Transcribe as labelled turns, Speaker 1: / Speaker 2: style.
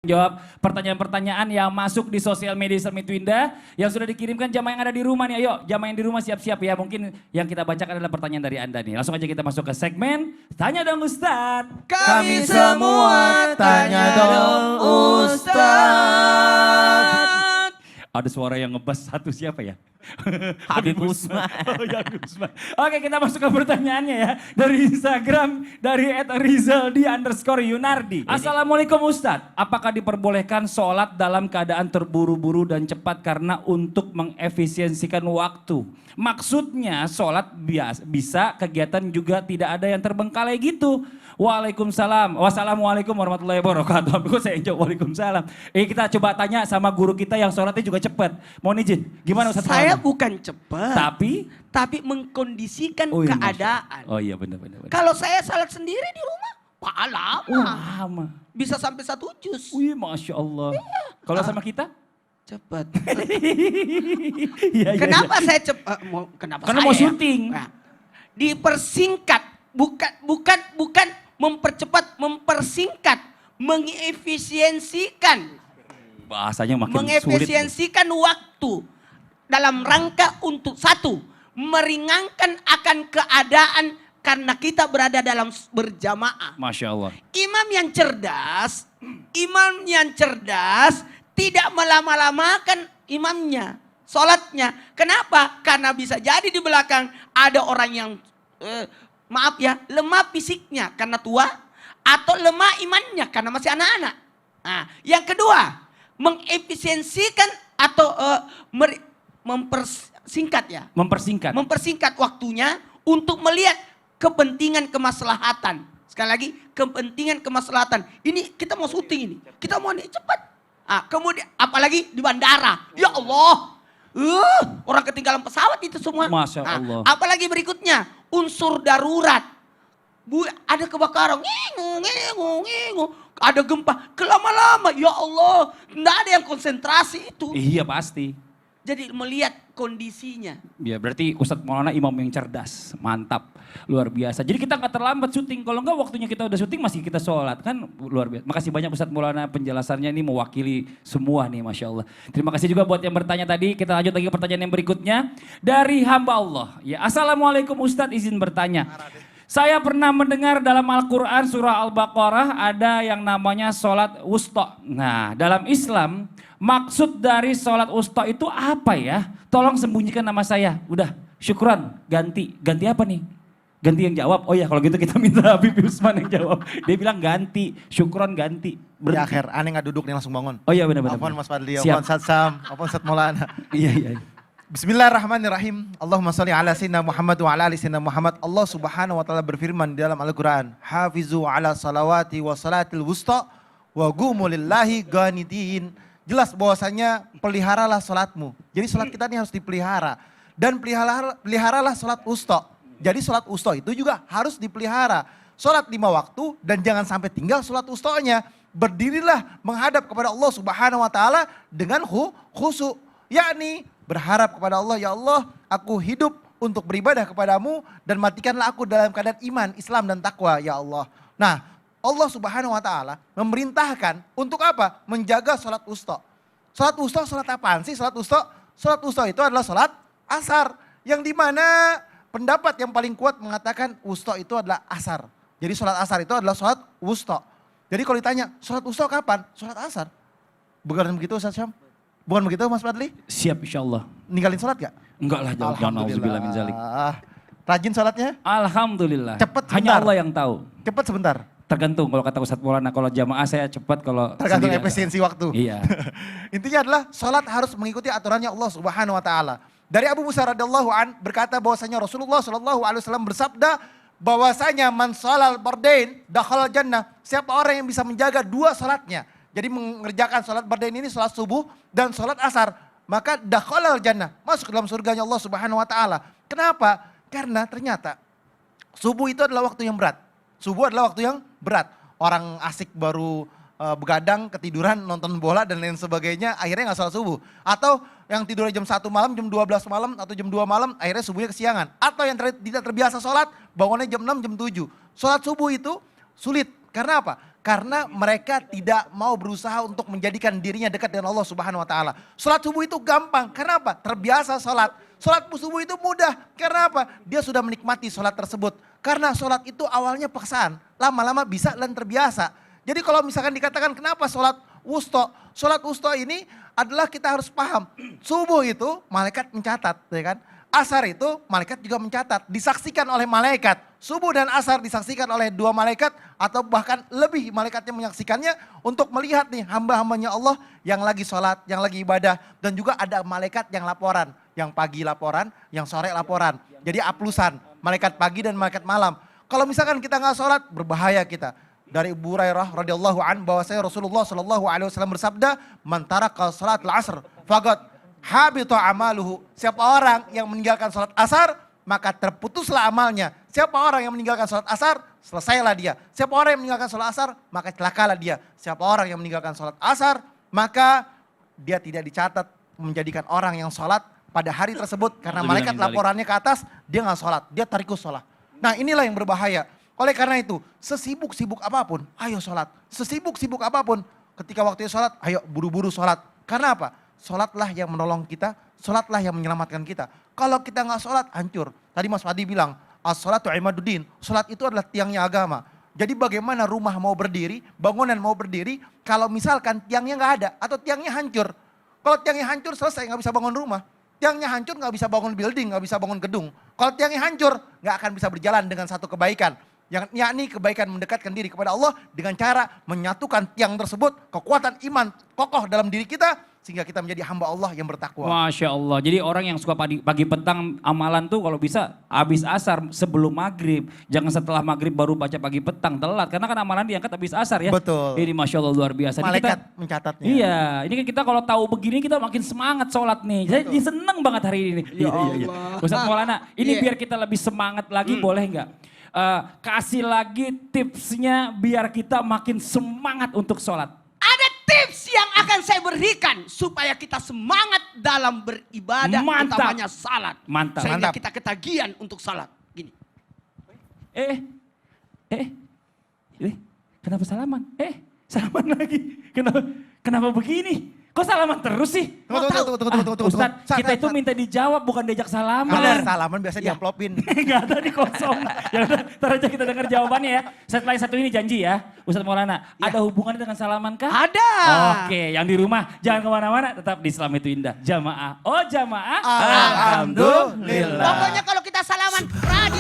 Speaker 1: Jawab pertanyaan-pertanyaan yang masuk di sosial media Islam Twinda yang sudah dikirimkan jamaah yang ada di rumah nih. Ayo jamaah yang di rumah siap-siap ya. Mungkin yang kita bacakan adalah pertanyaan dari Anda nih. Langsung aja kita masuk ke segmen Tanya Dong Ustadz.
Speaker 2: Kami semua tanya dong Ustadz.
Speaker 1: Ada suara yang ngebas satu siapa ya?
Speaker 2: Habib Usman.
Speaker 1: Oh ya Usman. Oke kita masuk ke pertanyaannya ya. Dari Instagram dari @rizaldi_yunardi. Assalamualaikum Ustadz. Apakah diperbolehkan sholat dalam keadaan terburu-buru dan cepat karena untuk mengefisiensikan waktu? Maksudnya sholat bisa kegiatan juga tidak ada yang terbengkalai gitu. Waalaikumsalam. Wassalamualaikum warahmatullahi wabarakatuh. Kok saya jawab waalaikumsalam. Kita coba tanya sama guru kita yang sholatnya juga cepat. Mohon izin. Gimana Ustadz?
Speaker 3: Saya bukan cepat.
Speaker 1: Tapi
Speaker 3: mengkondisikan
Speaker 1: iya,
Speaker 3: keadaan.
Speaker 1: Oh iya benar.
Speaker 3: Kalau saya salat sendiri di rumah, lama.
Speaker 1: Lama.
Speaker 3: Bisa sampai 1 juz.
Speaker 1: Wih Masya Allah.
Speaker 3: Iya.
Speaker 1: Kalau sama kita?
Speaker 3: Cepat.
Speaker 1: Iya,
Speaker 3: Kenapa saya cepat? Kenapa
Speaker 1: Karena
Speaker 3: saya?
Speaker 1: mau syuting.
Speaker 3: Nah, dipersingkat. Bukan mempercepat, mempersingkat. Mengefisiensikan.
Speaker 1: Bahasanya makin sulit.
Speaker 3: Mengefisiensikan waktu. Dalam rangka untuk satu. Meringankan akan keadaan karena kita berada dalam berjamaah.
Speaker 1: Masya Allah.
Speaker 3: Imam yang cerdas tidak melama-lamakan imamnya, sholatnya. Kenapa? Karena bisa jadi di belakang ada orang yang, lemah fisiknya karena tua. Atau lemah imannya karena masih anak-anak. Nah, yang kedua, mengefisiensikan atau mempersingkat waktunya untuk melihat kepentingan kemaslahatan. Sekali lagi, kepentingan kemaslahatan. Ini kita mau syuting ini, kita mau nih cepat. Kemudian apalagi di bandara, ya Allah, orang ketinggalan pesawat itu semua.
Speaker 1: Masya Allah.
Speaker 3: Apalagi berikutnya, unsur darurat. Ada kebakaran, ngingu, ada gempa, kelama-lama, ya Allah, tidak ada yang konsentrasi itu.
Speaker 1: Iya pasti.
Speaker 3: Jadi melihat kondisinya.
Speaker 1: Ya berarti Ustadz Maulana imam yang cerdas, mantap, luar biasa. Jadi kita nggak terlambat syuting, kalau nggak waktunya kita udah syuting masih kita sholat, kan luar biasa. Makasih banyak Ustadz Maulana penjelasannya ini mewakili semua nih Masya Allah. Terima kasih juga buat yang bertanya tadi, kita lanjut lagi ke pertanyaan yang berikutnya. Dari hamba Allah, ya Assalamualaikum Ustadz izin bertanya. Saya pernah mendengar dalam Al-Quran surah Al-Baqarah ada yang namanya sholat wusta. Nah dalam Islam maksud dari sholat wusta itu apa ya? Tolong sembunyikan nama saya. Udah syukran ganti apa nih? Ganti yang jawab. Oh ya kalau gitu kita minta Habib Usman yang jawab. Dia bilang ganti, syukron ganti.
Speaker 2: Di akhir, aneh gak duduk nih langsung bangun.
Speaker 1: Oh iya benar-benar.
Speaker 2: Apaan Mas Fadli, apaan Ustadz Sam, apaan Ustadz Maulana.
Speaker 1: Iya.
Speaker 2: Bismillahirrahmanirrahim. Allahumma sholli ala sayyidina Muhammad wa ala ali sayyidina Muhammad. Allah Subhanahu wa taala berfirman di dalam Al-Qur'an, "Hafizu ala salawati wa salatil wusta wa qumu lillahi qanitin." Jelas bahwasanya peliharalah salatmu. Jadi salat kita ini harus dipelihara dan peliharalah salat wusta. Jadi salat wusta itu juga harus dipelihara. Salat 5 waktu dan jangan sampai tinggal salat wustanya. Berdirilah menghadap kepada Allah Subhanahu wa taala dengan khusyuk, yakni berharap kepada Allah, ya Allah aku hidup untuk beribadah kepadamu dan matikanlah aku dalam keadaan iman, Islam dan takwa ya Allah. Nah Allah Subhanahu wa ta'ala memerintahkan untuk apa? Menjaga sholat wusta. Sholat wusta sholat apaan sih sholat wusta? Sholat wusta itu adalah sholat asar. Yang dimana pendapat yang paling kuat mengatakan wusta itu adalah asar. Jadi sholat asar itu adalah sholat wusta. Jadi kalau ditanya sholat wusta kapan? Sholat asar. Bukan begitu Ustaz Syam? Bukan begitu Mas Fadli?
Speaker 1: Siap insya Allah.
Speaker 2: Ninggalin sholat gak?
Speaker 1: Enggak lah jangan auzubillah min zalik.
Speaker 2: Rajin sholatnya?
Speaker 1: Alhamdulillah.
Speaker 2: Cepet sebentar.
Speaker 1: Hanya Allah yang tahu.
Speaker 2: Cepet sebentar.
Speaker 1: Tergantung kalau kata Ustadz Maulana, kalau jamaah saya cepat, kalau
Speaker 2: tergantung
Speaker 1: sendiri,
Speaker 2: efisiensi waktu.
Speaker 1: Iya.
Speaker 2: Intinya adalah sholat harus mengikuti aturannya Allah Subhanahu wa taala. Dari Abu Musa radhiyallahu an berkata bahwasanya Rasulullah sallallahu alaihi wasallam bersabda bahwasanya man shalal bardain dakhala jannah. Siapa orang yang bisa menjaga 2 sholatnya. Jadi mengerjakan sholat bardain ini sholat subuh dan sholat asar. Maka dakhalal jannah, masuk ke dalam surganya Allah Subhanahu wa taala. Kenapa? Karena ternyata subuh itu adalah waktu yang berat. Subuh adalah waktu yang berat. Orang asik baru begadang, ketiduran, nonton bola dan lain sebagainya, akhirnya gak sholat subuh. Atau yang tidur jam 1 malam, jam 12 malam, atau jam 2 malam, akhirnya subuhnya kesiangan. Atau yang tidak terbiasa sholat, bangunnya jam 6, jam 7. Sholat subuh itu sulit. Karena apa? Karena mereka tidak mau berusaha untuk menjadikan dirinya dekat dengan Allah Subhanahu wa taala. Salat subuh itu gampang. Kenapa? Terbiasa salat. Salat subuh itu mudah. Karena apa? Dia sudah menikmati salat tersebut. Karena salat itu awalnya paksaan, lama-lama bisa dan terbiasa. Jadi kalau misalkan dikatakan kenapa salat wusta? Salat wusta ini adalah kita harus paham. Subuh itu malaikat mencatat, ya kan? Asar itu malaikat juga mencatat, disaksikan oleh malaikat. Subuh dan asar disaksikan oleh 2 malaikat atau bahkan lebih malaikat yang menyaksikannya untuk melihat nih hamba-hambanya Allah yang lagi sholat, yang lagi ibadah. Dan juga ada malaikat yang laporan, yang pagi laporan, yang sore laporan. Jadi aplusan, malaikat pagi dan malaikat malam. Kalau misalkan kita nggak sholat, berbahaya kita. Dari Abu Hurairah radhiyallahu an bahwasanya Rasulullah sallallahu alaihi wasallam bersabda, "Man taraka salatul asr faqad habita amaluhu." Siapa orang yang meninggalkan salat asar, maka terputuslah amalnya. Siapa orang yang meninggalkan salat asar, selesailah dia. Siapa orang yang meninggalkan salat asar, maka celakalah dia. Siapa orang yang meninggalkan salat asar, maka dia tidak dicatat menjadikan orang yang salat pada hari tersebut. Karena malaikat laporannya ke atas, dia nggak salat, dia tarikus salat. Nah inilah yang berbahaya. Oleh karena itu, sesibuk-sibuk apapun, ayo sholat. Sesibuk-sibuk apapun, ketika waktunya sholat, ayo buru-buru sholat. Karena apa? Sholatlah yang menolong kita, sholatlah yang menyelamatkan kita. Kalau kita nggak sholat, hancur. Tadi Mas Fadi bilang, as-sholatu imaduddin. Sholat itu adalah tiangnya agama. Jadi bagaimana rumah mau berdiri, bangunan mau berdiri, kalau misalkan tiangnya nggak ada, atau tiangnya hancur. Kalau tiangnya hancur, selesai, nggak bisa bangun rumah. Tiangnya hancur, nggak bisa bangun building, nggak bisa bangun gedung. Kalau tiangnya hancur, nggak akan bisa berjalan dengan satu kebaikan. Yakni kebaikan mendekatkan diri kepada Allah dengan cara menyatukan tiang tersebut, kekuatan iman kokoh dalam diri kita sehingga kita menjadi hamba Allah yang bertakwa.
Speaker 1: Masya Allah. Jadi orang yang suka pagi petang amalan tuh kalau bisa habis asar sebelum maghrib. Jangan setelah maghrib baru baca pagi petang, telat. Karena kan amalan diangkat habis asar ya.
Speaker 2: Betul.
Speaker 1: Ini Masya Allah luar biasa.
Speaker 2: Malaikat
Speaker 1: Ini kita,
Speaker 2: mencatatnya.
Speaker 1: Iya, ini kan kita kalau tahu begini kita makin semangat sholat nih. Saya jadi seneng banget hari ini.
Speaker 3: Ya Allah.
Speaker 1: Ustaz Maulana, ini
Speaker 3: Iya.
Speaker 1: biar kita lebih semangat lagi boleh nggak? Kasih lagi tipsnya biar kita makin semangat untuk sholat.
Speaker 3: Ada tips yang akan saya berikan supaya kita semangat dalam beribadah,
Speaker 1: Mantap.
Speaker 3: utamanya salat.
Speaker 1: Mantap.
Speaker 3: Sehingga
Speaker 2: Mantap.
Speaker 3: kita ketagihan untuk salat. Gini.
Speaker 1: Kenapa salaman? Salaman lagi. Kenapa begini? Kok salaman terus sih?
Speaker 2: Tunggu.
Speaker 1: Ustadz, kita itu minta dijawab bukan diajak salaman.
Speaker 2: Benar, salaman biasa
Speaker 1: Ya.
Speaker 2: diamplopin.
Speaker 1: Enggak ada di kosong. Ya udah, ntar aja kita dengar jawabannya ya. Setelah yang satu ini janji ya, Ustadz Maulana. Ada hubungannya dengan salaman kah?
Speaker 3: Ada.
Speaker 1: Oke, yang di rumah jangan kemana-mana, tetap di Islam itu indah. Jamaah. Oh jamaah.
Speaker 2: Alhamdulillah.
Speaker 3: Pokoknya kalau kita salaman, rajin